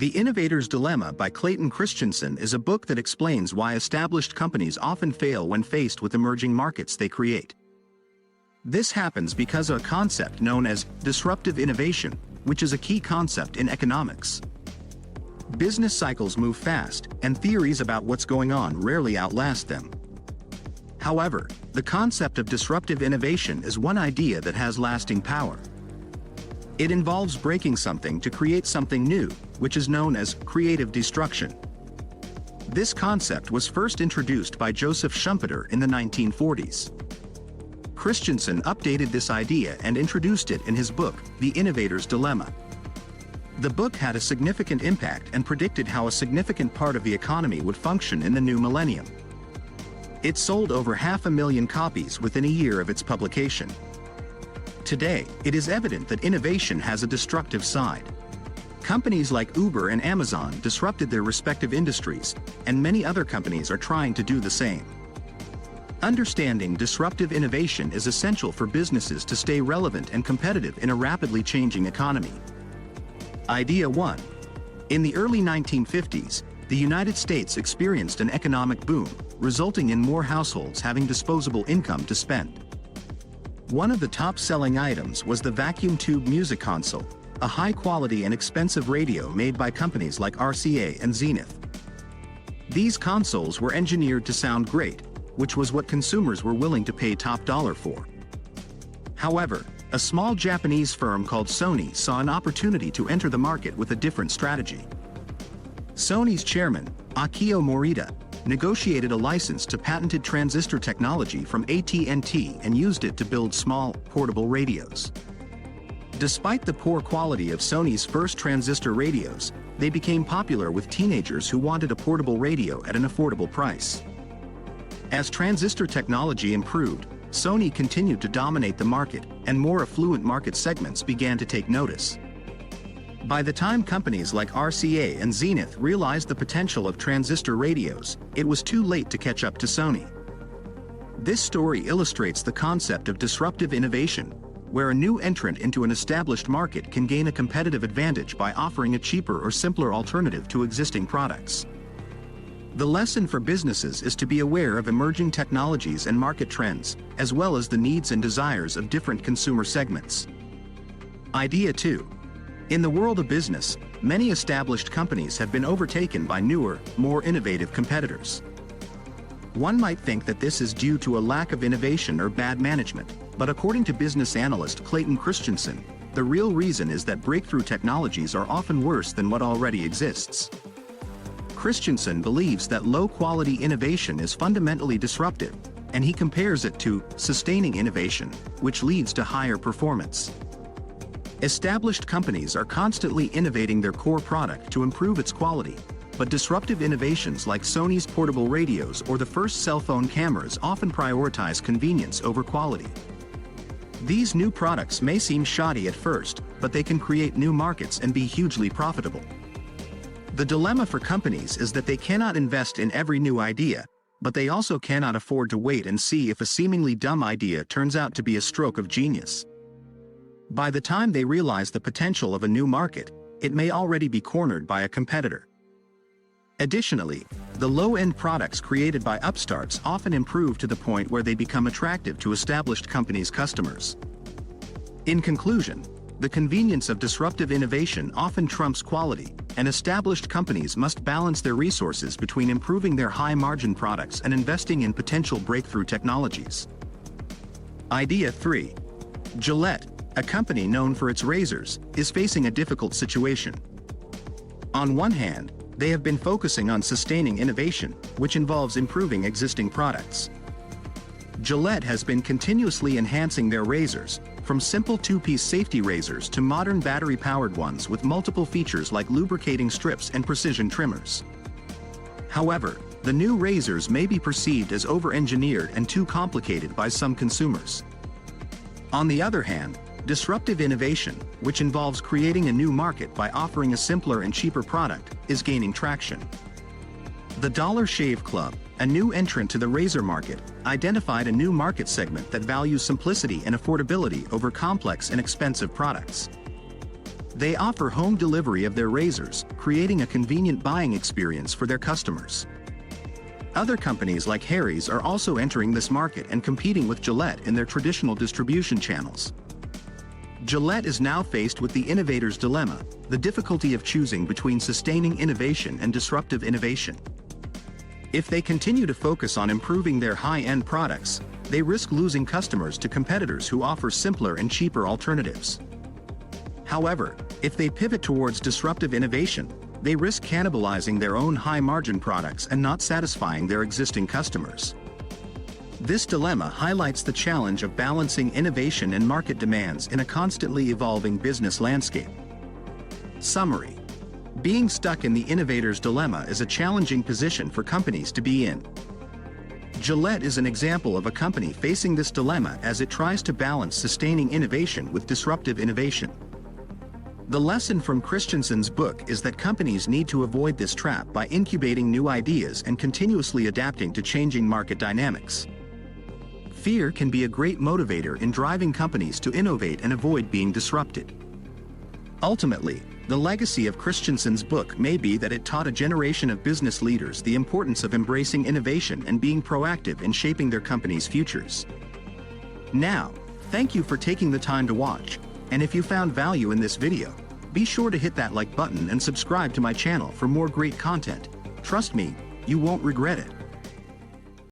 The Innovator's Dilemma by Clayton Christensen is a book that explains why established companies often fail when faced with emerging markets they create. This happens because of a concept known as disruptive innovation, which is a key concept in economics. Business cycles move fast, and theories about what's going on rarely outlast them. However, the concept of disruptive innovation is one idea that has lasting power. It involves breaking something to create something new, which is known as creative destruction. This concept was first introduced by Joseph Schumpeter in the 1940s. Christensen updated this idea and introduced it in his book, The Innovator's Dilemma. The book had a significant impact and predicted how a significant part of the economy would function in the new millennium. It sold over 500,000 copies within a year of its publication. Today, it is evident that innovation has a destructive side. Companies like Uber and Amazon disrupted their respective industries, and many other companies are trying to do the same. Understanding disruptive innovation is essential for businesses to stay relevant and competitive in a rapidly changing economy. Idea 1. In the early 1950s, the United States experienced an economic boom, resulting in more households having disposable income to spend. One of the top-selling items was the vacuum tube music console, a high-quality and expensive radio made by companies like RCA and Zenith. These consoles were engineered to sound great, which was what consumers were willing to pay top dollar for. However, a small Japanese firm called Sony saw an opportunity to enter the market with a different strategy. Sony's chairman, Akio Morita, negotiated a license to patented transistor technology from AT&T and used it to build small, portable radios. Despite the poor quality of Sony's first transistor radios, they became popular with teenagers who wanted a portable radio at an affordable price. As transistor technology improved, Sony continued to dominate the market, and more affluent market segments began to take notice. By the time companies like RCA and Zenith realized the potential of transistor radios, it was too late to catch up to Sony. This story illustrates the concept of disruptive innovation, where a new entrant into an established market can gain a competitive advantage by offering a cheaper or simpler alternative to existing products. The lesson for businesses is to be aware of emerging technologies and market trends, as well as the needs and desires of different consumer segments. Idea 2. In the world of business, many established companies have been overtaken by newer, more innovative competitors. One might think that this is due to a lack of innovation or bad management, but according to business analyst Clayton Christensen, the real reason is that breakthrough technologies are often worse than what already exists. Christensen believes that low-quality innovation is fundamentally disruptive, and he compares it to sustaining innovation, which leads to higher performance. Established companies are constantly innovating their core product to improve its quality, but disruptive innovations like Sony's portable radios or the first cell phone cameras often prioritize convenience over quality. These new products may seem shoddy at first, but they can create new markets and be hugely profitable. The dilemma for companies is that they cannot invest in every new idea, but they also cannot afford to wait and see if a seemingly dumb idea turns out to be a stroke of genius. By the time they realize the potential of a new market, it may already be cornered by a competitor. Additionally, the low-end products created by upstarts often improve to the point where they become attractive to established companies' customers. In conclusion, the convenience of disruptive innovation often trumps quality, and established companies must balance their resources between improving their high-margin products and investing in potential breakthrough technologies. Idea 3. Gillette, a company known for its razors, is facing a difficult situation. On one hand, they have been focusing on sustaining innovation, which involves improving existing products. Gillette has been continuously enhancing their razors, from simple two-piece safety razors to modern battery-powered ones with multiple features like lubricating strips and precision trimmers. However, the new razors may be perceived as over-engineered and too complicated by some consumers. On the other hand, disruptive innovation, which involves creating a new market by offering a simpler and cheaper product, is gaining traction. The Dollar Shave Club, a new entrant to the razor market, identified a new market segment that values simplicity and affordability over complex and expensive products. They offer home delivery of their razors, creating a convenient buying experience for their customers. Other companies like Harry's are also entering this market and competing with Gillette in their traditional distribution channels. Gillette is now faced with the innovator's dilemma, the difficulty of choosing between sustaining innovation and disruptive innovation. If they continue to focus on improving their high-end products, they risk losing customers to competitors who offer simpler and cheaper alternatives. However, if they pivot towards disruptive innovation, they risk cannibalizing their own high-margin products and not satisfying their existing customers. This dilemma highlights the challenge of balancing innovation and market demands in a constantly evolving business landscape. Summary: being stuck in the innovator's dilemma is a challenging position for companies to be in. Gillette is an example of a company facing this dilemma as it tries to balance sustaining innovation with disruptive innovation. The lesson from Christensen's book is that companies need to avoid this trap by incubating new ideas and continuously adapting to changing market dynamics. Fear can be a great motivator in driving companies to innovate and avoid being disrupted. Ultimately, the legacy of Christensen's book may be that it taught a generation of business leaders the importance of embracing innovation and being proactive in shaping their company's futures. Now, thank you for taking the time to watch, and if you found value in this video, be sure to hit that like button and subscribe to my channel for more great content. Trust me, you won't regret it.